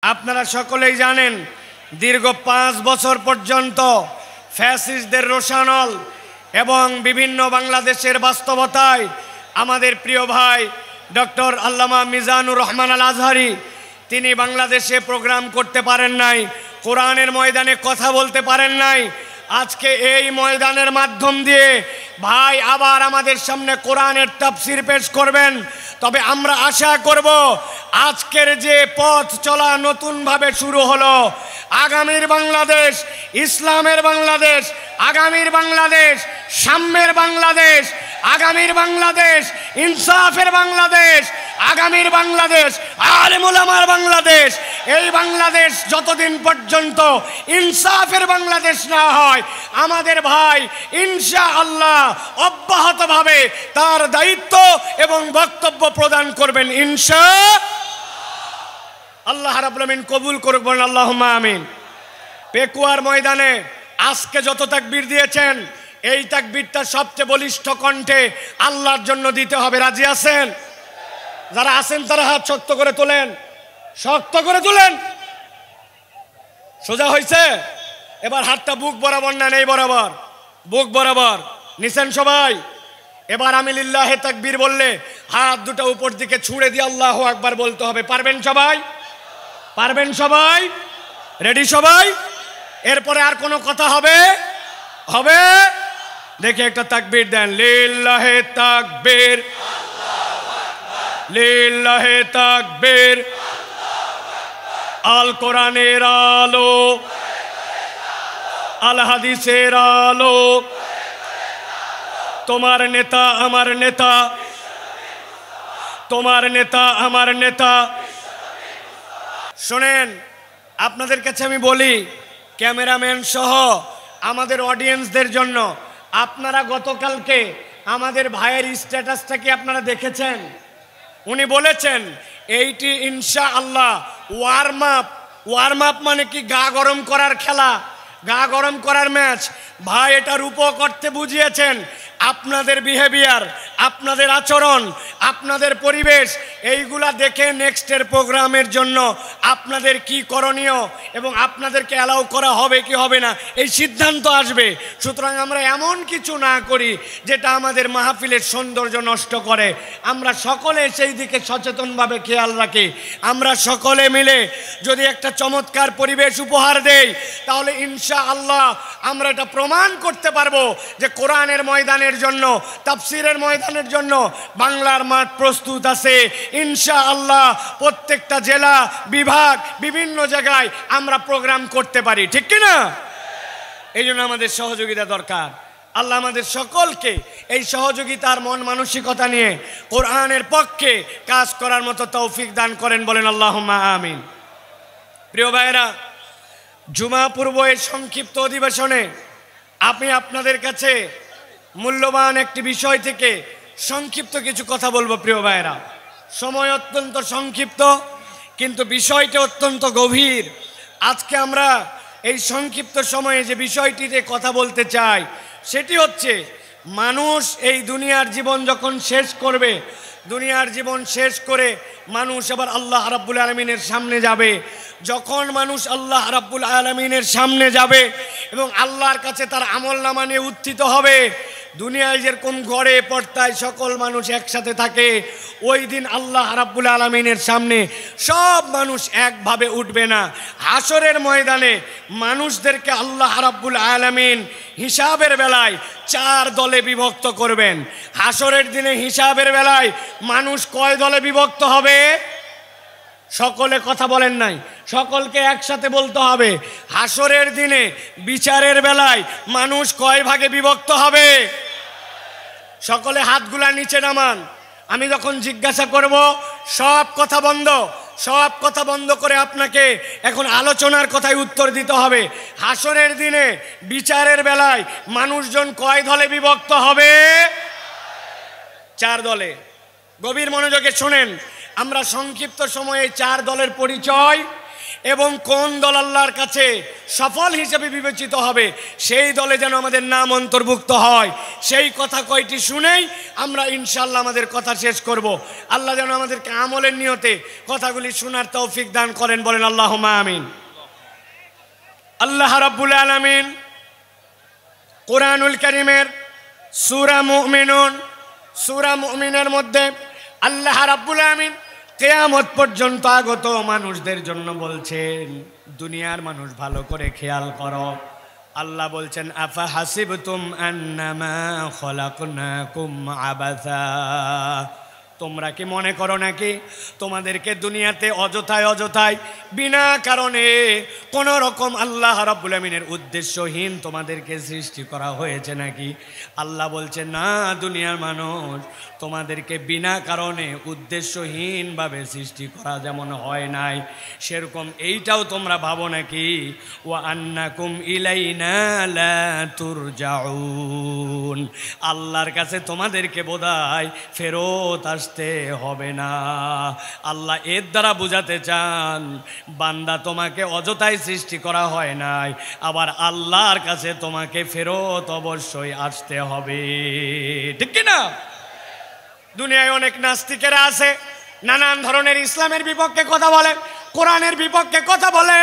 আপনারা সকলেই জানেন দীর্ঘ 5 বছর পর্যন্ত ফ্যাসিস্টদের রোষানল এবং বিভিন্ন বাংলাদেশের বাস্তবতায় আমাদের প্রিয় ভাই ডক্টর আল্লামা মিজানুর রহমান আল আজহারি তিনি বাংলাদেশে প্রোগ্রাম করতে পারেন নাই, কোরআনের ময়দানে কথা বলতে পারেন নাই। আজকে এই ময়দানের মাধ্যম দিয়ে ভাই আবার আমাদের সামনে কোরআনের তাফসীর পেশ করবেন। তবে আমরা আশা করব আজকের যে পথ চলা নতুনভাবে শুরু হলো, আগামীর বাংলাদেশ, ইসলামের বাংলাদেশ, আগামীর বাংলাদেশ, সাম্যের বাংলাদেশ, আগামীর বাংলাদেশ, ইনসাফের বাংলাদেশ, আগামীর বাংলাদেশ, আলেম ওলামার বাংলাদেশ। এই বাংলাদেশ যতদিন পর্যন্ত ইনসাফের বাংলাদেশ না হয়, আমাদের ভাই ইনশাআল্লাহ অব্যাহতভাবে তার দায়িত্ব এবং বক্তব্য প্রদান করবেন ইনশাআল্লাহ। রাব্বুল আমিন কবুল করুক, বলেন আল্লাহুম্মা আমিন। পেকুয়ার ময়দানে আজকে যত তাকবীর দিয়েছেন, এই তাকবীরটা সবচেয়ে বলিষ্ঠ কণ্ঠে আল্লাহর জন্য দিতে হবে। রাজি আছেন? যারা আছেন তারা হাত শক্ত করে তোলেন, শক্ত করে তোলেন। সোজা হয়েছে? এবার হাতটা বুক বরাবর না, নেই বরাবর, বুক বরাবর নিছেন সবাই। এবার আমি লিল্লাহে তাকবীর বললে হাত দুটো উপর দিকে ছুঁড়ে দিয়ে আল্লাহু আকবার বলতে হবে। পারবেন সবাই? পারবেন সবাই? রেডি সবাই? এরপরে আর কোনো কথা হবে? হবে? দেখে একটা তাকবীর দেন, লিল্লাহে তাকবীর, লিল্লাহে তাকবীর। আল কোরআনের আলো, আল হাদিসের আলো, তোমার নেতা আমার নেতা, তোমার নেতা আমার নেতা। শোনেন, আপনাদের কাছে আমি বলি, ক্যামেরাম্যান সহ আমাদের অডিয়েন্সদের জন্য, আপনারা গতকালকে আমাদের ভাইয়ের স্ট্যাটাসটা কি আপনারা দেখেছেন? উনি বলেছেন এইটি ইনশাআল্লাহ ওয়ার্ম আপ। ওয়ার্ম আপ মানে কি? গা গরম করার খেলা, গা গরম করার ম্যাচ। ভাই এটা রূপক অর্থে বুঝিয়েছেন। আপনাদের বিহেভিয়ার, আপনাদের আচরণ, আপনাদের পরিবেশ, এইগুলা দেখে নেক্সটের প্রোগ্রামের জন্য আপনাদের কি করণীয় এবং আপনাদেরকে অ্যালাউ করা হবে কি হবে না, এই সিদ্ধান্ত আসবে। সুতরাং আমরা এমন কিছু না করি যেটা আমাদের মাহফিলের সৌন্দর্য নষ্ট করে। আমরা সকলে সেই দিকে সচেতনভাবে খেয়াল রাখি। আমরা সকলে মিলে যদি একটা চমৎকার পরিবেশ উপহার দেই, তাহলে ইনশাআল্লাহ আমরা এটা প্রমাণ করতে পারবো যে কোরআনের ময়দানের জন্য, তাফসীরের ময়দানের জন্য বাংলার মাঠ প্রস্তুত আছে ইনশাআল্লাহ। প্রত্যেকটা জেলা, বিভাগ, বিভিন্ন জায়গায় আমরা প্রোগ্রাম করতে পারি, ঠিক কি না? এই জন্য আমাদের সহযোগিতা দরকার। আল্লাহ আমাদের সকলকে এই সহযোগিতার মন মানসিকতা নিয়ে কোরআনের পক্ষে কাজ করার মতো তৌফিক দান করেন, বলেন আল্লাহুম্মা আমিন। প্রিয় ভাইয়েরা, জুমা পূর্ব এই সংক্ষিপ্ত অধিবেশনে আমি আপনাদের কাছে মূল্যবান একটি বিষয় থেকে সংক্ষিপ্ত কিছু কথা বলবো। প্রিয় ভাইয়েরা, সময় অত্যন্ত সংক্ষিপ্ত, কিন্তু বিষয়টা অত্যন্ত গভীর। আজকে আমরা এই সংক্ষিপ্ত সময়ে যে বিষয়টিতে কথা বলতে চাই, সেটি হচ্ছে মানুষ এই দুনিয়ার জীবন যখন শেষ করবে, দুনিয়ার জীবন শেষ করে মানুষ আবার আল্লাহ রাব্বুল আলামিনের সামনে যাবে। যখন মানুষ আল্লাহ রাব্বুল আলামিনের সামনে যাবে এবং আল্লাহর কাছে তার আমলনামা নিয়ে উত্থিত হবে, দুনিয়ায় যেরকম ঘরে পর্দায় সকল মানুষ একসাথে থাকে, ওই দিন আল্লাহ রাব্বুল আলামিনের সামনে সব মানুষ একভাবে উঠবে না। হাসরের ময়দানে মানুষদেরকে আল্লাহ রাব্বুল আলামিন হিসাবের বেলায় 4 দলে বিভক্ত করবেন। হাসরের দিনে হিসাবের বেলায় মানুষ কয় দলে বিভক্ত হবে? সকলে কথা বলেন নাই, সকলকে একসাথে বলতে হবে। হাসরের দিনে বিচারের বেলায় মানুষ কয় ভাগে বিভক্ত হবে? সকলে হাতগুলা নিচে নামান। আমি যখন জিজ্ঞাসা করব, সব কথা বন্ধ, সব কথা বন্ধ করে আপনাকে এখন আলোচনার কথায় উত্তর দিতে হবে। হাসরের দিনে বিচারের বেলায় মানুষজন কয় দলে বিভক্ত হবে? 4 দলে। গভীর মনোযোগে শোনেন, আমরা সংক্ষিপ্ত সময়ে 4 দলের পরিচয় এবং কোন দল আল্লাহর কাছে সফল হিসেবে বিবেচিত হবে সেই দলে যেন আমাদের নাম অন্তর্ভুক্ত হয়, সেই কথা কয়টি শুনেই আমরা ইনশাআল্লাহ আমাদের কথা শেষ করব। আল্লাহ যেন আমাদেরকে আমলের নিয়তে কথাগুলি শোনার তৌফিক দান করেন, বলেন আল্লাহুম্মা আমিন। আল্লাহ রাব্বুল আলামিন কোরআনুল কারীমের সূরা মুমিনুনের মধ্যে আল্লাহ রাব্বুল আলামিন কিয়ামত পর্যন্ত আগত মানুষদের জন্য বলছেন, দুনিয়ার মানুষ ভালো করে খেয়াল করো। আল্লাহ বলছেন, আফা হাসিবতুম আন্নামা খলাকনাকুম আবাসা, তোমরা কি মনে করো নাকি তোমাদেরকে দুনিয়াতে অযথায় বিনা কারণে কোন রকম আল্লাহ রাব্বুল আমিনের উদ্দেশ্যহীন তোমাদেরকে সৃষ্টি করা হয়েছে নাকি? আল্লাহ বলছে, না, দুনিয়ার মানুষ তোমাদেরকে বিনা কারণে উদ্দেশ্যহীনভাবে সৃষ্টি করা যেমন হয় নাই, সেরকম এইটাও তোমরা ভাবো নাকি? ওয়া আন্নাকুম ইলাইনা লা তুরজাউন, আল্লাহর কাছে তোমাদেরকে বোধহয় ফেরত আসতে হবে না। আল্লাহ এর দ্বারা বুঝাতে চান, বান্দা তোমাকে অযথায় সৃষ্টি করা হয় নাই, আবার আল্লাহর কাছে তোমাকে ফেরত অবশ্যই আসতে হবে, ঠিক কি না? দুনিয়ায় অনেক নাস্তিকেরা আছে, নানান ধরনের ইসলামের বিপক্ষে কথা বলে, কোরআনের বিপক্ষে কথা বলে।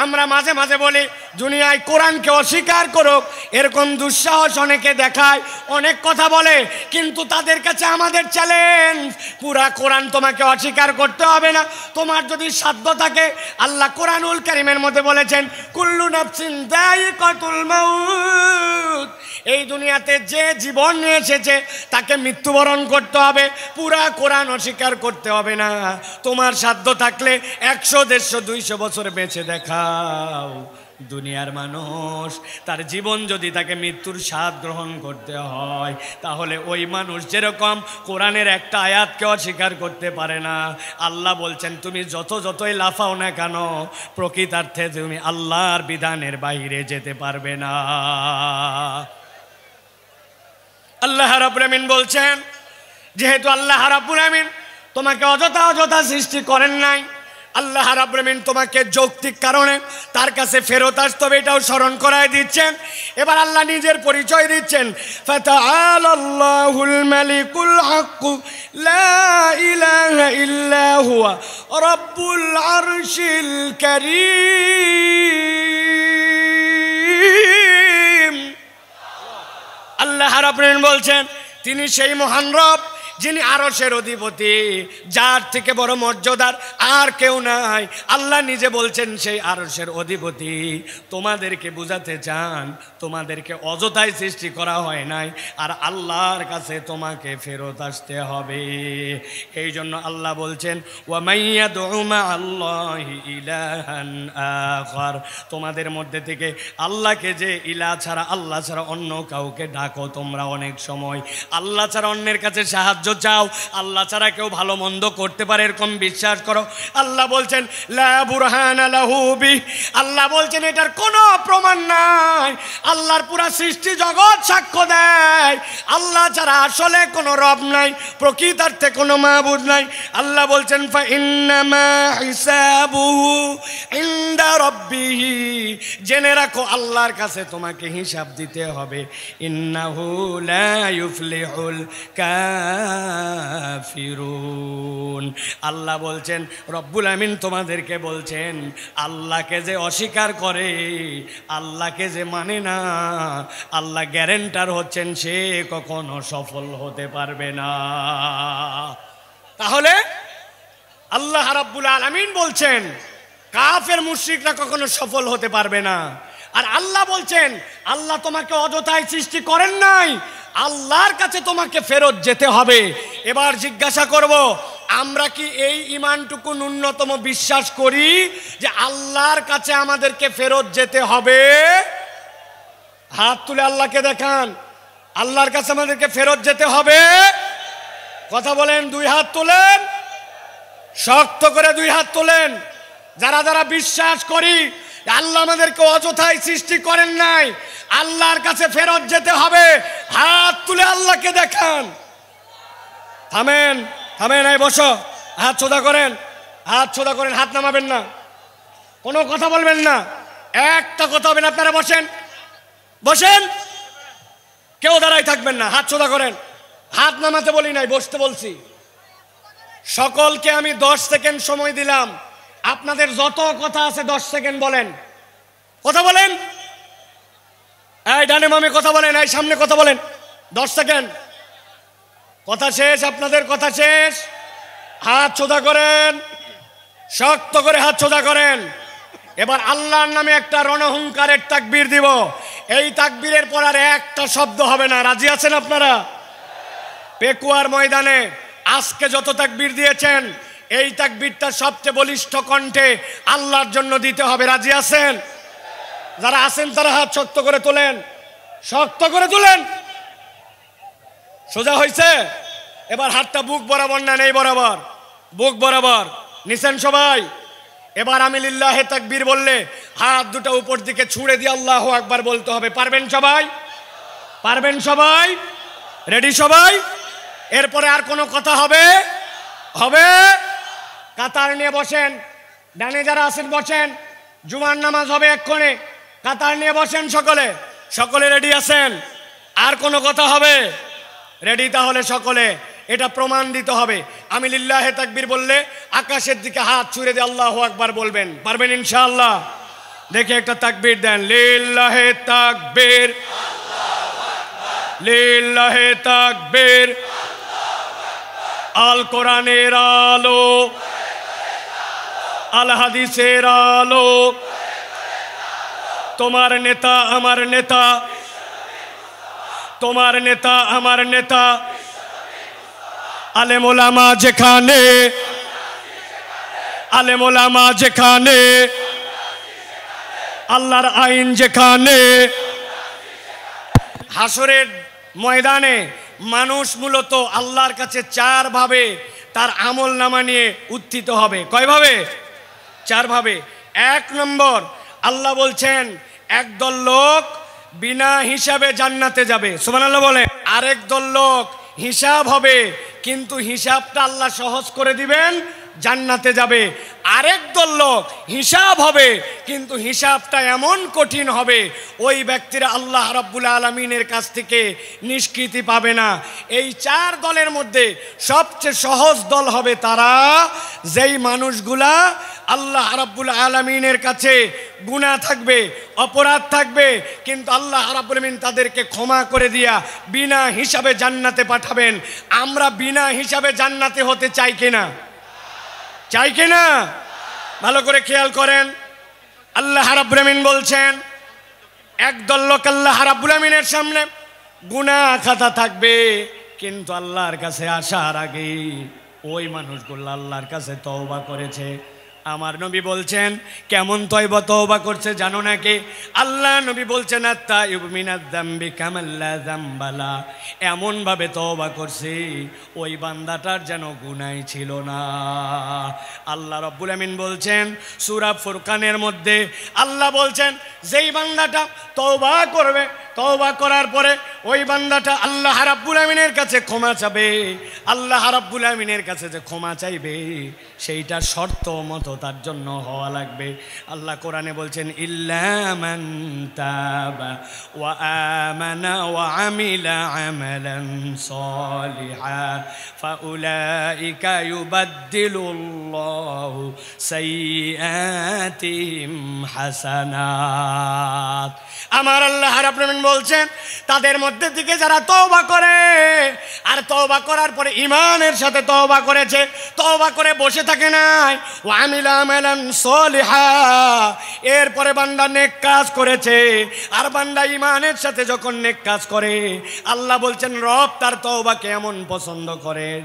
আমরা মাঝে মাঝে বলি দুনিয়ায় কোরআনকে অস্বীকার করুক, এরকম দুঃসাহস অনেকে দেখায়, অনেক কথা বলে, কিন্তু তাদের কাছে আমাদের চ্যালেঞ্জ, পুরা কোরআন তোমাকে অস্বীকার করতে হবে না। তোমার যদি সাধ্য থাকে, আল্লাহ কোরআনুল কারীমের মধ্যে বলেছেন, কুল্লু নাফসিন যায়িকাতুল মাউত, এই দুনিয়াতে যে জীবন নিয়ে এসেছে তাকে মৃত্যুবরণ করতে হবে, পুরা কোরআন অস্বীকার করতে হবে না। তোমার সাধ্য থাকলে 100, 150, 200 বছর বেঁচে দেখাও। দুনিয়ার মানুষ তার জীবন যদি তাকে মৃত্যুর স্বাদ গ্রহণ করতে হয়, তাহলে ওই মানুষ যেরকম কোরআনের একটা আয়াতকে অস্বীকার করতে পারে না, আল্লাহ বলছেন তুমি যতই লাফাও না কেন, প্রকৃতার্থে তুমি আল্লাহর বিধানের বাইরে যেতে পারবে না। আল্লাহ রাব্বুল আমিন বলছেন, যেহেতু আল্লাহ রাব্বুল আমিন তোমাকে অযথা সৃষ্টি করেন নাই, আল্লাহ রাব্বুল আমিন তোমাকে যৌক্তিক কারণে তার কাছে ফেরত আসতে হবে, এটাও স্মরণ করায় দিচ্ছেন। এবার আল্লাহ নিজের পরিচয় দিচ্ছেন, ফাতাআলাল্লাহুল মালিকুল হক লা ইলাহা ইল্লা হুয়া রাব্বুল আরশিল কারীম। আল্লাহ রাব্বুল আমিন বলছেন, তিনি সেই মহান রব যিনি আরশের অধিপতি, যার থেকে বড় মর্যাদার আর কেউ নাই। আল্লাহ নিজে বলছেন সেই আরশের অধিপতি। তোমাদেরকে বুঝাতে চান তোমাদেরকে অযথায় সৃষ্টি করা হয় নাই, আর আল্লাহর কাছে তোমাকে ফেরত আসতে হবে। এই জন্য আল্লাহ বলছেন, ওয়া মাইয়াদউ মাআল্লাহি ইলাহান আখার, তোমাদের মধ্যে থেকে আল্লাহকে যে ইলাহ ছাড়া, আল্লাহ ছাড়া অন্য কাউকে ডাকো তোমরা, অনেক সময় আল্লাহ ছাড়া অন্যের কাছে সাহায্য চাও, আল্লাহ ছাড়া কেউ ভালো মন্দ করতে পারে এরকম বিশ্বাস করো। আল্লাহ বলছেন, লা বুরহানা লাহু বি, আল্লাহ বলছেন এটার কোনো প্রমাণ নাই। আল্লাহর পুরা সৃষ্টি জগৎ সাক্ষ্য দেয় আল্লাহ ছাড়া আসলে কোনো রব নাই, প্রকৃতার্থে কোনো মাবুদ নাই। আল্লাহ বলছেন, ফা ইন্নামা হিসাবুহু ইনদা রাব্বিহি, জেনে রাখো আল্লাহর কাছে তোমাকে হিসাব দিতে হবে। ইন্নাহু লা ইউফলিহুল কাফিরুন, আল্লাহ বলছেন, রব্বুল আমিন তোমাদেরকে বলছেন, আল্লাহকে যে অস্বীকার করে, আল্লাহকে যে মানে না, আল্লাহ গ্যারেন্টার হচ্ছেন সে কখনো সফল হতে পারবে না। তাহলে আল্লাহ রাব্বুল আলামিন বলছেন কাফের মুশরিকরা কখনো সফল হতে পারবে না। আর আল্লাহ বলছেন, আল্লাহ তোমাকে অযথায় সৃষ্টি করেন নাই, আল্লাহর কাছে তোমাকে ফেরত যেতে হবে। এবার জিজ্ঞাসা করব, আমরা কি এই ঈমানটুকু ন্যূনতম বিশ্বাস করি যে আল্লাহর কাছে আমাদেরকে ফেরত যেতে হবে? হাত তুলে আল্লাহকে দেখান, আল্লাহর কাছে আমাদেরকে ফেরত যেতে হবে। কথা বলেন, 2 হাত তোলেন, শক্ত করে 2 হাত তোলেন। যারা যারা বিশ্বাস করি আল্লাহ আমাদেরকে অযথায় সৃষ্টি করেন নাই, আল্লাহর কাছে ফেরত যেতে হবে, হাত তুলে আল্লাহকে দেখান। থামেন, এই বসো, হাত সোজা করেন, হাত নামাবেন না। কোনো কথা বলবেন না, একটা কথা হবে না। আপনারা বসেন, বসেন, কেউ দাঁড়াই থাকবেন না, হাত সোজা করেন। হাত নামাতে বলি নাই, বসতে বলছি। সকলকে আমি 10 সেকেন্ড সময় দিলাম, আপনাদের যত কথা আছে 10 সেকেন্ড বলেন, কথা বলেন। এই ডানে মামে কথা বলেন, এই সামনে কথা বলেন, 10 সেকেন্ড। কথা শেষ, আপনাদের কথা শেষ। হাত সোজা করেন, শক্ত করে হাত সোজা করেন। এবার আল্লাহর নামে একটা রণহুঙ্কারের তাকবীর দিব। এই তাকবীরের পর আর একটা শব্দ হবে না। রাজি আছেন আপনারা? পেকুয়ার ময়দানে আজকে যত তাকবীর দিয়েছেন, এই তাকবীরটা সবচেয়ে বলিষ্ঠ কণ্ঠে আল্লাহর জন্য দিতে হবে। রাজি আছেন? যারা আছেন তারা হাত শক্ত করে তোলেন, শক্ত করে তোলেন। সোজা হয়েছে? এবার হাতটা বুক বরাবর না, নেই বরাবর, বুক বরাবর নিছেন সবাই। এবার আমি লিল্লাহে তাকবীর বললে হাত দুটো উপর দিকে ছুঁড়ে দিয়ে আল্লাহু আকবার বলতে হবে। পারবেন সবাই? পারবেন সবাই? রেডি সবাই? এরপরে আর কোনো কথা হবে? হবে? কাতার নিয়ে বসেন, ডানে যারা আছেন বসেন, জুমার নামাজ হবে এক্ষণে। কাতার নিয়ে বসেন সকলে। সকলে রেডি আছেন? আর কোনো কথা হবে? রেডি তাহলে সকলে। এটা প্রমাণ দিতে হবে। আমি লিল্লাহে তাকবীর বললে আকাশের দিকে হাত ছুঁড়ে দিয়ে আল্লাহু আকবার বলবেন। পারবেন ইনশাআল্লাহ? দেখে একটা তাকবীর দেন। লিল্লাহে তাকবীর, লিল্লাহে তাকবীর। আল কোরআনের আলো, আল হাদিসের আলো, তোমার নেতা আমার নেতা, তোমার নেতা আমার নেতা। আলেম ওলামা যেখানে, আলেম ওলামা যেখানে, আল্লাহর আইন যেখানে। হাসরের ময়দানে মানুষ মূলত আল্লাহর কাছে 4 ভাবে তার আমল নামা নিয়ে উত্থিত হবে। কয় ভাবে? 4 ভাবে। 1 নম্বর, আল্লাহ বলছেন একদল লোক বিনা হিসাবে জান্নাতে যাবে, সুবহানাল্লাহ বলে। আরেক দল লোক হিসাব হবে, কিন্তু হিসাবটা আল্লাহ সহজ করে দিবেন, জান্নাতে যাবে। আরেক দল লোক হিসাব হবে, কিন্তু হিসাবটা এমন কঠিন হবে ওই ব্যক্তিরা আল্লাহ রাব্বুল আলামিনের কাছ থেকে নিষ্কৃতি পাবে না। এই 4 দলের মধ্যে সবচেয়ে সহজ দল হবে তারা, যেই মানুষগুলা আল্লাহ রাব্বুল আলামিনের কাছে গুনাহ থাকবে, অপরাধ থাকবে, কিন্তু আল্লাহ রাব্বুল আলামিন তাদেরকে ক্ষমা করে দিয়া বিনা হিসাবে জান্নাতে পাঠাবেন। আমরা বিনা হিসাবে জান্নাতে হতে চাই কিনা? চাই কিনা? ভালো করে খেয়াল করেন। আল্লাহ রাব্বুল আলামিন বলছেন একদল লোক আল্লাহ রাব্বুল আলামিনের সামনে গুনাহ খাতা থাকবে, কিন্তু আল্লাহর কাছে আসার আগে ওই মানুষগুলো আল্লাহর কাছে তওবা করেছে। আমার নবী বলছেন কেমন তওবা করছে জানো নাকি? আল্লাহ নবী বলছেন আত-তাইয়িবু মিনাজ-যামবি কামান লা যামবালা। এমন ভাবে তওবা করছে ওই বান্দাটার যেন গুনাহই ছিল না। আল্লাহ রাব্বুল আমিন বলছেন সূরা ফুরকানের মধ্যে, আল্লাহ বলছেন যেই বান্দাটা তওবা করবে, তওবা করার পরে ওই বান্দাটা আল্লাহ রাব্বুল আমিনের কাছে ক্ষমা চাবে, আল্লাহ রাব্বুল আমিনের কাছে যে ক্ষমা চাইবে সেইটা শর্ত মতো তার জন্য হওয়া লাগবে। আল্লাহ কোরআনে বলছেন ইল্লা মান তাবা ওয়া আমানা ওয়া আমিলা আমালান সলিহা ফাউলাইকা ইউবাদদিলুল্লাহু সাইয়্যাতিহিম হাসানাত। আমার আল্লাহ রাব্বুল আমিন বলছেন তাদের মধ্যে থেকে যারা তওবা করে, আর তওবা করার পরে ঈমানের সাথে তওবা করেছে, তওবা করে বসে থাকে নাই, ওয়া আমিলা আমালান সলিহা, এরপরে বান্দা নেক কাজ করেছে, আর বান্দা ঈমানের সাথে যখন নেক কাজ করে আল্লাহ বলছেন রব তার তওবাকে এমন পছন্দ করেন।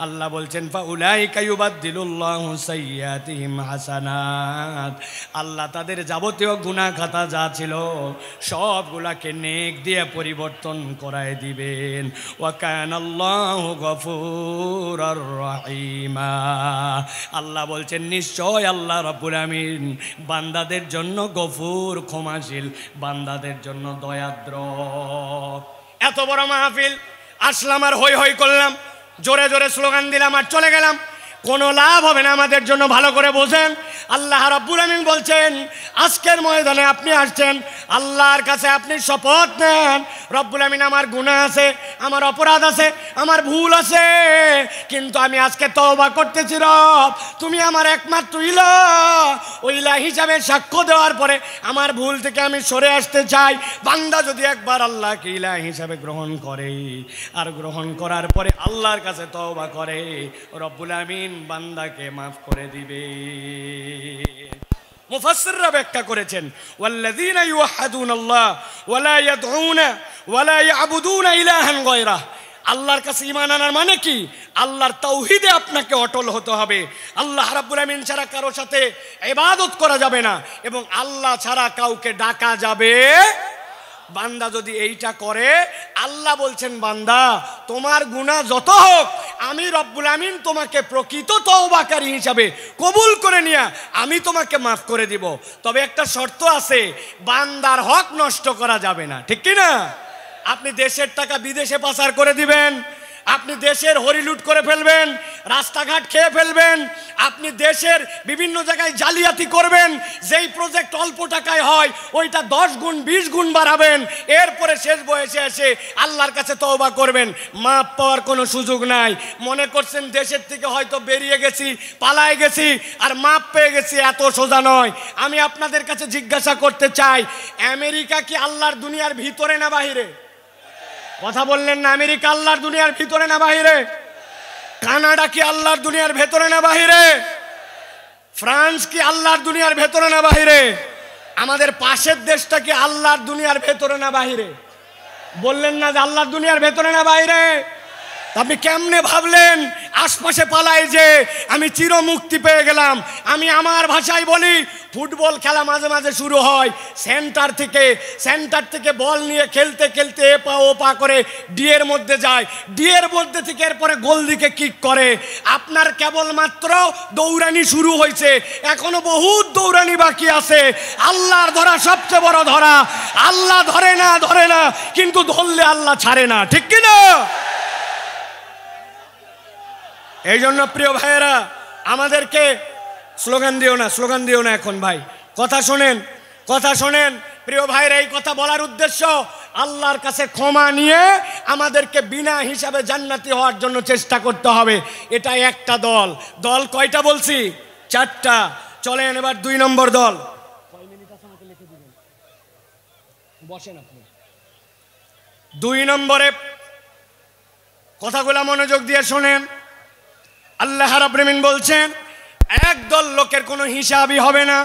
আল্লাহ বলছেন ফাউলাইকা ইউবাদদিলুল্লাহু সাইয়্যাতিহিম হাসানাত। আল্লাহ তাদের যাবতীয় গুনাহ খাতা যা ছিল সবগুলাকে নেক দিয়ে পরিবর্তন করায় দিবেন। ওয়া কানাল্লাহু গফুরুর রহিমা। আল্লাহ বলছেন নিশ্চয় আল্লাহ রাব্বুল আমিন বান্দাদের জন্য গফুর, ক্ষমাশীল, বান্দাদের জন্য দয়াদ্র। এত বড় মাহফিল আসলাম আর হই হই করলাম, জোরে জোরে স্লোগান দিলাম আর চলে গেলাম। কোনো লাভ হবে না আমাদের জন্য। ভালো করে বোঝেন, আল্লাহ রাব্বুল আমিন বলছেন আজকের ময়দানে আপনি আসছেন, আল্লাহর কাছে আপনি শপথ নেন, রব্বুল আমিন আমার গুনাহ আছে, আমার অপরাধ আছে, আমার ভুল আছে, কিন্তু আমি আজকে তওবা করতেছি রব, তুমি আমার একমাত্র ইলাহ হিসাবে সাক্ষ্য দেওয়ার পরে আমার ভুল থেকে আমি সরে আসতে চাই। বান্দা যদি একবার আল্লাহকে ইলাহ হিসাবে গ্রহণ করে আর গ্রহণ করার পরে আল্লাহর কাছে তওবা করে, রব্বুল আমিন বান্দাকে মাফ করে দিবে। মুফাসসিররা ব্যাখ্যা করেছেন, ওয়াল্লাযীনা ইউওয়াহ্হিদুনাল্লাহ ওয়া লা ইয়াদউনা ওয়া লা ইয়াবুদুনা ইলাহান গায়রাহ। আল্লাহর কাছে ঈমান আনার মানে কি? আল্লাহর তাওহীদে আপনাকে অটল হতে হবে। আল্লাহ রাব্বুল আমিন ছাড়া কারো সাথে ইবাদত করা যাবে না এবং আল্লাহ ছাড়া কাউকে ডাকা যাবে। বান্দা যদি এইটা করে, আল্লাহ বলছেন বান্দা তোমার গুনাহ যত হোক আমি রব্বুল আমিন তোমাকে প্রকৃত তওবাকারী হিসাবে কবুল করে নিয়ে আমি তোমাকে মাফ করে দিব। তবে একটা শর্ত আছে, বান্দার হক নষ্ট করা যাবে না, ঠিক কি না? আপনি দেশের টাকা বিদেশে পাচার করে দিবেন, আপনি দেশের হরিলুট করে ফেলবেন, রাস্তাঘাট খেয়ে ফেলবেন, আপনি দেশের বিভিন্ন জায়গায় জালিয়াতি করবেন, যেই প্রজেক্ট অল্প টাকায় হয় ওইটা 10 গুণ 20 গুণ বাড়াবেন, এরপরে শেষ বয়সে এসে আল্লাহর কাছে তওবা করবেন, মাপ পাওয়ার কোনো সুযোগ নাই। মনে করছেন দেশের থেকে হয়তো বেরিয়ে গেছি, পালায় গেছি আর মাপ পেয়ে গেছি, এত সোজা নয়। আমি আপনাদের কাছে জিজ্ঞাসা করতে চাই, আমেরিকা কি আল্লাহর দুনিয়ার ভিতরে না বাহিরে? কথা বললেন না। আমেরিকা আল্লাহর দুনিয়ার ভিতরে না বাহিরে? কানাডা কি আল্লাহর দুনিয়ার ভেতরে না বাহিরে? ফ্রান্স কি আল্লাহর দুনিয়ার ভেতরে না বাহিরে? আমাদের পাশের দেশটা কি আল্লাহর দুনিয়ার ভেতরে না বাহিরে? বললেন না যে আল্লাহর দুনিয়ার ভেতরে না বাহিরে? আপনি কেমনে ভাবলেন আশপাশে পালায় যে আমি চির মুক্তি পেয়ে গেলাম? আমি আমার ভাষায় বলি, ফুটবল খেলা মাঝে মাঝে শুরু হয়, সেন্টার থেকে বল নিয়ে খেলতে খেলতে এ পা ও পা করে ডিয়ের মধ্যে যায়, ডিয়ের মধ্যে থেকে এরপরে গোল দিকে কিক করে। আপনার কেবলমাত্র দৌড়ানি শুরু হয়েছে, এখনো বহুত দৌড়ানি বাকি আছে। আল্লাহর ধরা সবচেয়ে বড় ধরা। আল্লাহ ধরে না কিন্তু ধরলে আল্লাহ ছাড়ে না, ঠিক কিনা? এই জন্য প্রিয় ভাইয়েরা, আমাদেরকে স্লোগান দিও না এখন ভাই, কথা শোনেন প্রিয় ভাইরা। এই কথা বলার উদ্দেশ্য আল্লাহর কাছে ক্ষমা নিয়ে আমাদেরকে বিনা হিসাবে জান্নাতি হওয়ার জন্য চেষ্টা করতে হবে। এটা একটা দল কয়টা বলছি? 4টা। চলেন এবার 2 নম্বর দল। কয় মিনিট আছে আমাকে লিখে দিবেন, বসেন আপনি। 2 নম্বরে কথাগুলো মনোযোগ দিয়ে শোনেন। আল্লাহ রাব্বুল আমিন বলছেন একদল লোকের কোনো হিসাবই হবে না,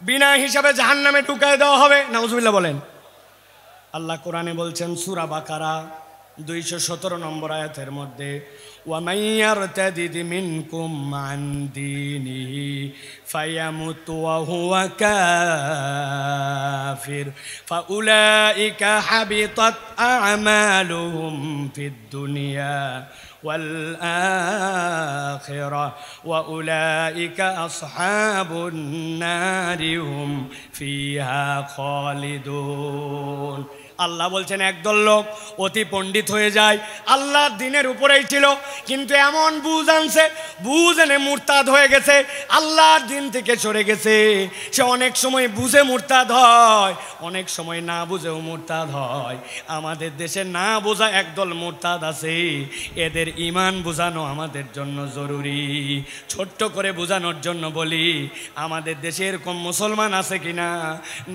বিনা হিসাবে জাহান্নামে ঢুকায় দেওয়া হবে। নাউজুবিল্লাহ বলেন। আল্লাহ কোরআনে বলছেন সূরা বাকারা 217 নম্বর আয়াতের মধ্যে, ওয়া মাইয়ারতাদিদ মিনকুম আন দীনিহি ফায়ামুত ওয়া হুয়া কাফির ফাউলাইকা হাবিতাত আ'মালুহুম ফিদ দুনিয়া ওয়াল আখিরা ওয়া উলাইকা আসহাবুন নারি হুম ফিহা খালিদুন। আল্লাহ বলছেন একদল লোক অতি পণ্ডিত হয়ে যায়, আল্লাহর দিনের উপরেই ছিল, কিন্তু এমন বুঝ আনছে, বুঝ এনে মুরতাদ হয়ে গেছে, আল্লাহর দিন থেকে সরে গেছে। সে অনেক সময় বুঝে মুরতাদ হয়, অনেক সময় না বুঝেও মুরতাদ হয়। আমাদের দেশে না বোঝা একদল মুরতাদ আছে, এদের ঈমান বোঝানো আমাদের জন্য জরুরি। ছোট্ট করে বোঝানোর জন্য বলি, আমাদের দেশে এরকম মুসলমান আছে কিনা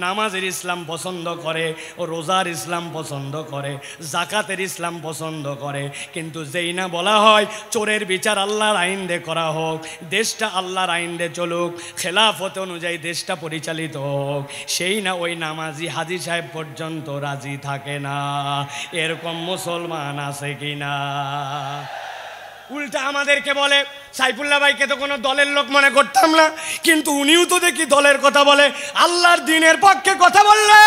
নামাজের ইসলাম পছন্দ করে, ও রোজার ইসলাম পছন্দ করে, জাকাতের ইসলাম পছন্দ করে, কিন্তু যেই না বলা হয় চোরের বিচার আল্লাহর আইন দিয়ে করা হোক, দেশটা আল্লাহর আইন দিয়ে চলুক, খেলাফত অনুযায়ী দেশটা পরিচালিত হোক, সেই না ওই নামাজি হাজী সাহেব পর্যন্ত রাজি থাকে না। এরকম মুসলমান আছে কিনা? উল্টা আমাদেরকে বলে সাইফুল্লাহ ভাইকে তো কোনো দলের লোক মনে করতাম না, কিন্তু উনিও তো দেখি দলের কথা বলে। আল্লাহর দ্বীনের পক্ষে কথা বললে,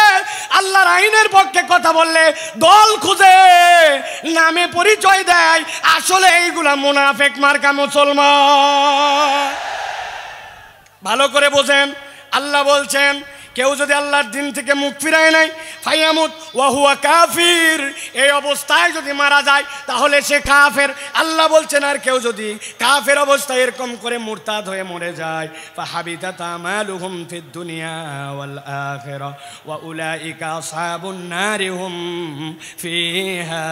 আল্লাহর আইনের পক্ষে কথা বললে দল খুঁজে নামে পরিচয় দেয়, আসলে এইগুলা মুনাফিক মার্কা মুসলমান। ভালো করে বোঝেন। আল্লাহ বলছেন কেউ যদি আল্লাহর দিন থেকে মুখ ফিরায় নাই, ফায়ামুত ওয়া হুয়া কাফির, এই অবস্থায় যদি মারা যায় তাহলে সে কাফের। আল্লাহ বলছেন আর কেউ যদি কাফের অবস্থায় এরকম করে মুরতাদ হয়ে মরে যায়, ফাহাবিতাত আমালুহুম ফিদ দুনিয়া ওয়াল আখিরা ওয়া উলাইকা আসহাবুন নারি হুম ফিহা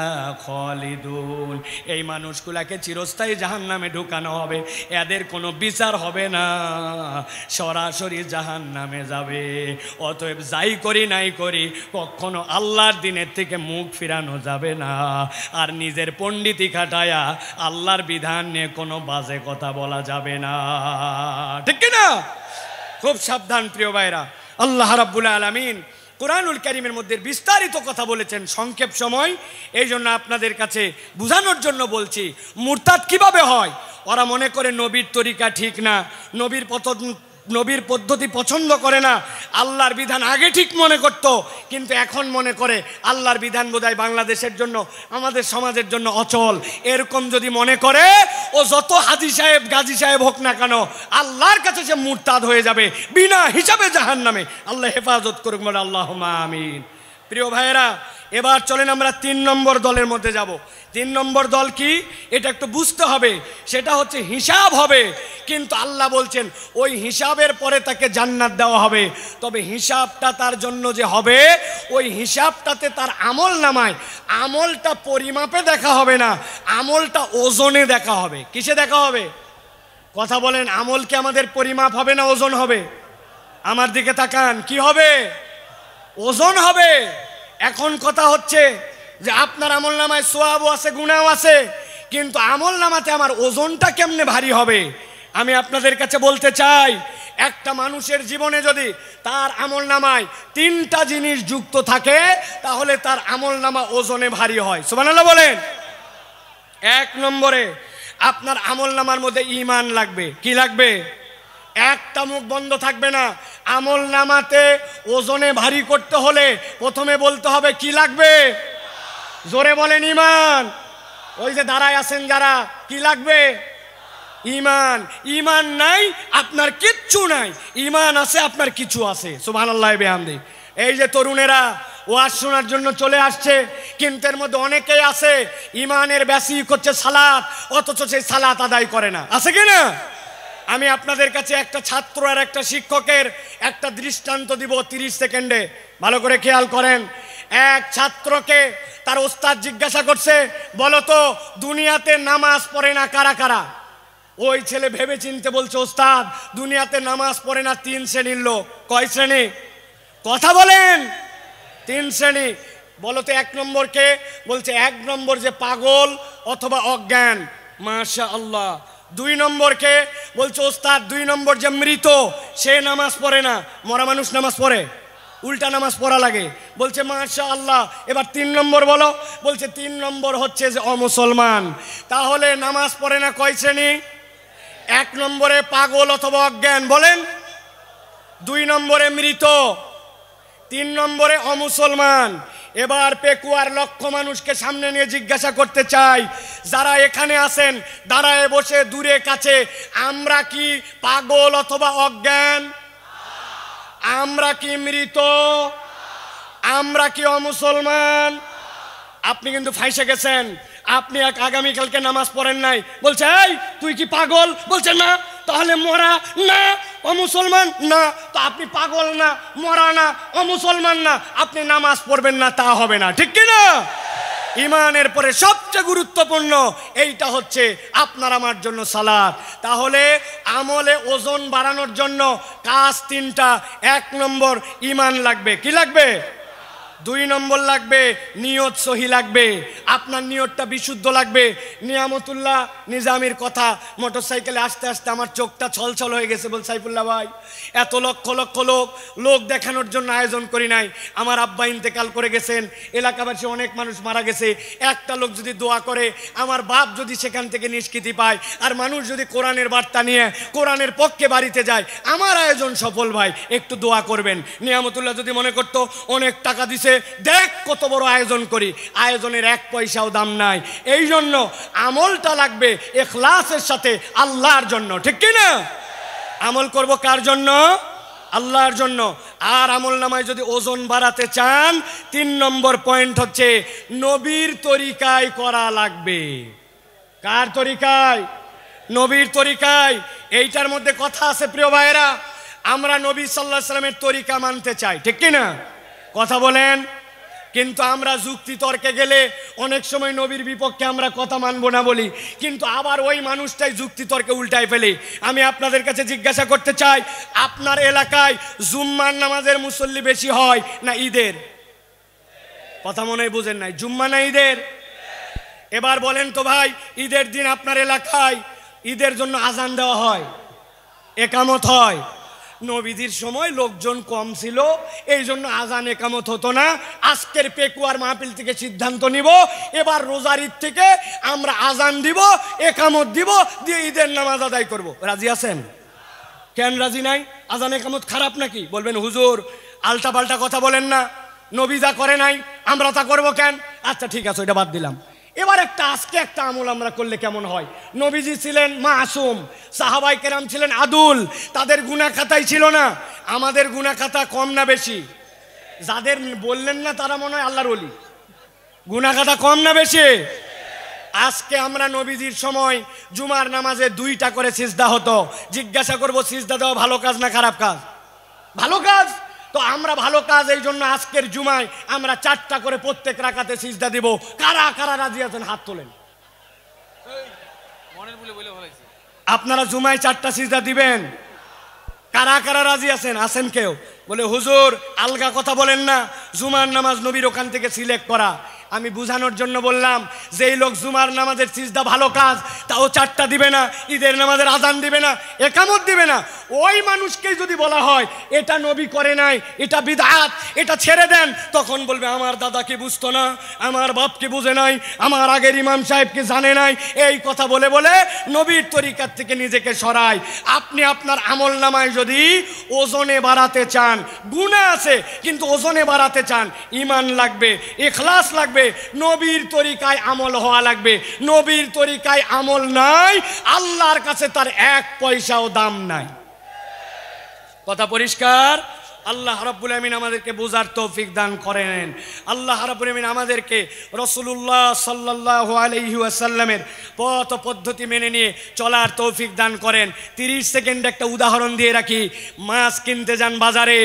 খালিদুন। এই মানুষগুলাকে চিরস্থায়ী জাহান্নামে ঢুকানো হবে, এদের কোনো বিচার হবে না, সরাসরি জাহান্নামে যাবে। অতএব যাই করি নাই করি কখনো আল্লাহর দিনের থেকে মুখ ফিরানো যাবে না। আর নিজের পণ্ডিতি খাটায়া আল্লাহর বিধান নিয়ে কোনো বাজে কথা বলা যাবে না, ঠিক কি না? খুব সাবধান প্রিয় ভাইরা। আল্লাহ রাব্বুল আলামিন কুরআনুল কারীমের মধ্যে বিস্তারিত কথা বলেছেন, সংক্ষেপ সময় এই জন্য আপনাদের কাছে বোঝানোর জন্য বলছি। মুরতাদ কিভাবে হয়? ওরা মনে করে নবীর তরিকা ঠিক না, নবীর পদ্ধতি পছন্দ করে না, আল্লাহর বিধান আগে ঠিক মনে করত, কিন্তু এখন মনে করে আল্লাহর বিধান বোধহয় বাংলাদেশের জন্য, আমাদের সমাজের জন্য অচল। এরকম যদি মনে করে, ও যত হাজী সাহেব গাজী সাহেব হোক না কেন, আল্লাহর কাছে সে মুরতাদ হয়ে যাবে বিনা হিসাবে জাহান্নামে। আল্লাহ হেফাজত করুক, বলে আল্লাহুম্মা আমিন। প্রিয় ভাইয়েরা, এবার চলেন আমরা 3 নম্বর দলের মধ্যে যাব। 3 নম্বর দল কি এটা একটু বুঝতে হবে। সেটা হচ্ছে হিসাব হবে, কিন্তু আল্লাহ বলছেন ওই হিসাবের পরে তাকে জান্নাত দেওয়া হবে। তবে হিসাবটা তার জন্য যে হবে, ওই হিসাবটাতে তার আমল নামায় আমলটা পরিমাপে দেখা হবে না, আমলটা ওজনে দেখা হবে। কিসে দেখা হবে? কথা বলেন, আমল কি আমাদের পরিমাপ হবে না ওজন হবে? আমার দিকে তাকান, কি হবে? ওজন হবে। এখন কথা হচ্ছে যে আপনার আমল নামায় সোয়াবও আছে, গুনাহও আছে, কিন্তু আমল নামাতে আমার ওজনটা কেমনে ভারী হবে? আমি আপনাদের কাছে বলতে চাই, একটা মানুষের জীবনে যদি তার আমল নামায় 3টা জিনিস যুক্ত থাকে, তাহলে তার আমল নামা ওজনে ভারী হয়। সুবহানাল্লাহ বলেন। 1 নম্বরে আপনার আমল নামার মধ্যে ঈমান লাগবে। কি লাগবে? একটা মুখ বন্ধ থাকবে না। আমল নামাতে ওজনে ভারী করতে হলে প্রথমে বলতে হবে কি লাগবে? জোরে বলেন, ঈমান। ওই যে দাঁড়ায় আছেন যারা, কি লাগবে? ঈমান। ঈমান নাই আপনার কিচ্ছু নাই, ঈমান আছে আপনার কিছু আছে। সুবহানাল্লাহ বিহামদি। এই যে তরুণেরা ওয়াজ শোনার জন্য চলে আসছে, কিন্তু এর মধ্যে অনেকেই আছে ঈমানের বেসিক হচ্ছে সালাত, অথচ সেই সালাত আদায় করে না। আছে কি না? আমি আপনাদের কাছে একটা ছাত্র আর একটা শিক্ষকের একটা দৃষ্টান্ত দিব 30 সেকেন্ডে, ভালো করে খেয়াল করেন। এক ছাত্রকে তার ওস্তাদ জিজ্ঞাসা করছে, বলো তো দুনিয়াতে নামাজ পড়ে না কারা কারা? ওই ছেলে ভেবে চিনতে বলছে, ওস্তাদ দুনিয়াতে নামাজ পড়ে না 3 শ্রেণীর লোক। কয় শ্রেণী? কথা বলেন। 3 শ্রেণী। বলো তো 1 নম্বর কে? বলছে 1 নম্বর যে পাগল অথবা অজ্ঞান। মাশাআল্লাহ। 2 নম্বর কে? বলছে ওস্তাদ 2 নম্বর যে মৃত, সে নামাজ পড়ে না। মরা মানুষ নামাজ পড়ে? উল্টা নামাজ পড়া লাগে। বলছে মাশাআল্লাহ। এবার 3 নম্বর বলো। বলছে 3 নম্বর হচ্ছে যে অমুসলমান। তাহলে নামাজ পড়ে না কয় শ্রেণী? 1 নম্বরে পাগল অথবা অজ্ঞান, বলেন। 2 নম্বরে মৃত, 3 নম্বরে অমুসলমান। এবার পেকুয়ার লক্ষ মানুষকে সামনে নিয়ে জিজ্ঞাসা করতে চাই, যারা এখানে আছেন দাঁড়ায় বসে দূরে কাছে, আমরা কি পাগল অথবা অজ্ঞান? আমরা কি মৃত? আমরা কি অমুসলমান? আপনি কিন্তু ফাইসে গেছেন। আপনি আগামীকালকে নামাজ পড়েন নাই, বলছে এই তুই কি পাগল? বলছে না। তাহলে মরা না, অমুসলমান না। তো আপনি পাগল না, মরা না, অমুসলমান না, আপনি নামাজ পড়বেন না, তা হবে না, ঠিক কি না? ঈমানের পরে সবচেয়ে গুরুত্বপূর্ণ এইটা হচ্ছে আপনার আমার জন্য সালাত। তাহলে আমলে ওজন বাড়ানোর জন্য কাজ 3টা। 1 নম্বর ঈমান লাগবে। কি লাগবে? 2 নম্বর লাগবে নিয়ত সহি লাগবে, আপনার নিয়তটা বিশুদ্ধ লাগবে। নিয়ামতুল্লাহ নিজামির কথা, মোটরসাইকেলে আসতে আসতে আমার চোখটা ছলছল হয়ে গেছে। বল সাইফুল্লাহ ভাই, এত লক্ষ লক্ষ লোক দেখানোর জন্য আয়োজন করি নাই। আমার আব্বা ইন্তেকাল করে গেছেন, এলাকাবাসী অনেক মানুষ মারা গেছে। একটা লোক যদি দোয়া করে, আমার বাপ যদি সেখান থেকে নিষ্কৃতি পায়, আর মানুষ যদি কোরআনের বার্তা নিয়ে কোরআনের পক্ষে বাড়িতে যায়, আমার আয়োজন সফল ভাই, একটু দোয়া করবেন। নিয়ামতুল্লাহ যদি মনে করতো অনেক টাকা দিছে, দেখ কত বড় আয়োজন করি, আয়োজনের 1 পয়সাও দাম নাই। এই জন্য আমলটা লাগবে ইখলাসের সাথে, আল্লাহর জন্য, ঠিক কি না? আমল করব কার জন্য? আল্লাহর জন্য। আর আমল নামায় যদি ওজন বাড়াতে চান 3 নম্বর পয়েন্ট হচ্ছে নবীর তরিকায় করা লাগবে। কার তরিকায়? নবীর তরিকায়। এইটার মধ্যে কথা আছে প্রিয় ভাইয়েরা, আমরা নবী সাল্লাল্লাহু আলাইহি সাল্লামের তরিকা মানতে চাই, ঠিক কি না? কথা বলেন। কিন্তু আমরা যুক্তি তর্কে গেলে অনেক সময় নবীর বিপক্ষে আমরা কথা মানবো না বলি, কিন্তু আবার ওই মানুষটাই যুক্তি তর্কে উল্টায় ফেলে। আমি আপনাদের কাছে জিজ্ঞাসা করতে চাই, আপনার এলাকায় জুম্মার নামাজের মুসল্লি বেশি হয় না ঈদের? কথা মনে হয় বুঝেন নাই। জুম্মা না ঈদের? এবার বলেন তো ভাই, ঈদের দিন আপনার এলাকায় ঈদের জন্য আজান দেওয়া হয়, একামত হয়। নবীজির সময় লোকজন কম ছিল, এই জন্য আজান একামত হতো না। আজকের পেকুয়ার মাহফিল থেকে সিদ্ধান্ত নিব, এবার রোজার ঈদ থেকে আমরা আজান দিব, একামত দিব, দিয়ে ঈদের নামাজ আদায় করব। রাজি আছেন? কেন রাজি নাই? আজান একামত খারাপ নাকি? বলবেন হুজুর আলটা পাল্টা কথা বলেন না, নবী যা করে নাই আমরা তা করব কেন? আচ্ছা ঠিক আছে, ওইটা বাদ দিলাম। এবার আজকে একটা আমল আমরা করলে কেমন হয়? নবীজি ছিলেন মাসুম, সাহাবায়ে কেরাম ছিলেন আদুল, তাদের গুনাহ খাতাই ছিল না। আমাদের গুনাহ খাতা কম না বেশি? যাদের বললেন না তারা মনে হয় আল্লাহর ওলি। গুনাহ খাতা কম না বেশি? আজকে আমরা নবীজির সময় জুমার নামাজে 2টা করে সিজদা হতো। জিজ্ঞাসা করব সিজদা দেওয়া ভালো কাজ না খারাপ কাজ? ভালো কাজ। তো আমরা ভালো কাজ, এই জন্য আজকের জুমায় আমরা 4টা করে প্রত্যেক রাকাতে সিজদা দিব। কারা কারা রাজি আছেন হাত তোলেন। আপনারা জুমায় 4টা সিজদা দিবেন? কারা কারা রাজি আছেন? আছেন কেউ? বলে হুজুর আলগা কথা বলেন না, জুমার নামাজ নবীর ওখান থেকে সিলেক্ট করা। আমি বুঝানোর জন্য বললাম, যেই লোক জুমার নামাজের সিজদা ভালো কাজ, তাও 4টা দিবে না, ঈদের নামাজের আজান দিবে না, একামত দিবে না, ওই মানুষকে যদি বলা হয় এটা নবী করে নাই, এটা বিদআত, এটা ছেড়ে দেন, তখন বলবে আমার দাদাকে বুঝতো না, আমার বাপকে বুঝে নাই, আমার আগের ইমাম সাহেবকে জানে নাই। এই কথা বলে বলে নবীর তরিকার থেকে নিজেকে সরায়। আপনি আপনার আমল নামায় যদি ওজনে বাড়াতে চান, গুনাহ আছে কিন্তু ওজনে বাড়াতে চান, ঈমান লাগবে, ইখলাস লাগবে, নবীর তরিকায় আমল হওয়া লাগবে। নবীর তরিকায় আমল নাই, আল্লাহর কাছে তার 1 পয়সাও দাম নাই। কথা পরিষ্কার? আল্লাহ রাব্বুল আমিন আমাদেরকে বোঝার তৌফিক দান করেন। আল্লাহ রাব্বুল আমিন আমাদেরকে রাসূলুল্লাহ সাল্লাল্লাহু আলাইহি ওয়াসাল্লামের পথ পদ্ধতি মেনে নিয়ে চলার তৌফিক দান করেন। 30 সেকেন্ড একটা উদাহরণ দিয়ে রাখি। মাছ কিনতে যান বাজারে,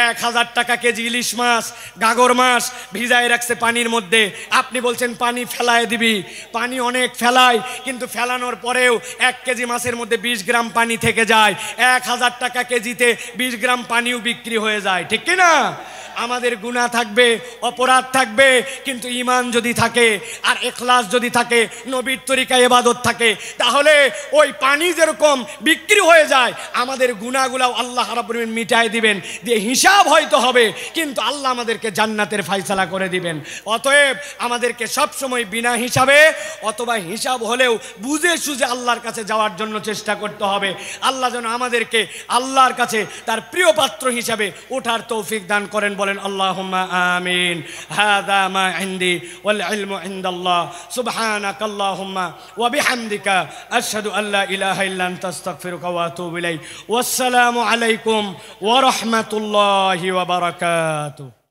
1000 টাকা কেজি ইলিশ মাছ, গাগর মাছ ভিজায় রাখছে পানির মধ্যে। আপনি বলছেন পানি ফেলায় দিবি, পানি অনেক ফেলায়, কিন্তু ফেলানোর পরেও 1 কেজি মাছের মধ্যে 20 গ্রাম পানি থেকে যায়। 1000 টাকা কেজিতে 20 গ্রাম পানিও বিক্রি হয়ে যায়, ঠিক কি না? আমাদের গুনাহ থাকবে, অপরাধ থাকবে, কিন্তু ঈমান যদি থাকে আর ইখলাস যদি থাকে, নবীর তরিকায় ইবাদত থাকে, তাহলে ওই পানি যেরকম বিক্রি হয়ে যায়, আমাদের গুনাহগুলো আল্লাহ রাব্বুল আলামিন মিটায় দিবেন, দিয়ে হিসাব হয়তো হবে, কিন্তু আল্লাহ আমাদেরকে জান্নাতের ফয়সালা করে দিবেন। অতএব আমাদেরকে সব সময় বিনা হিসাবে অথবা হিসাব হলেও বুঝে সুঝে আল্লাহর কাছে যাওয়ার জন্য চেষ্টা করতে হবে। আল্লাহ যেন আমাদেরকে আল্লাহর কাছে তার প্রিয় পাত্র হিসাবে ওঠার তৌফিক দান করেন। বলেন আল্লাহুম্মা আমিন। হাযা মা ইনদি ওয়াল ইলমু ইনদাল্লাহ। সুবহানাকাল্লাহুম্মা ওয়া বিহামদিকা আশহাদু আল্লা ইলাহা ইল্লা আনতা আস্তাগফিরুকা ওয়া আতুবু ইলাইক। ওয়াসসালামু আলাইকুম ওয়া রাহমাতুল্লাহি ওয়া বারাকাতুহু।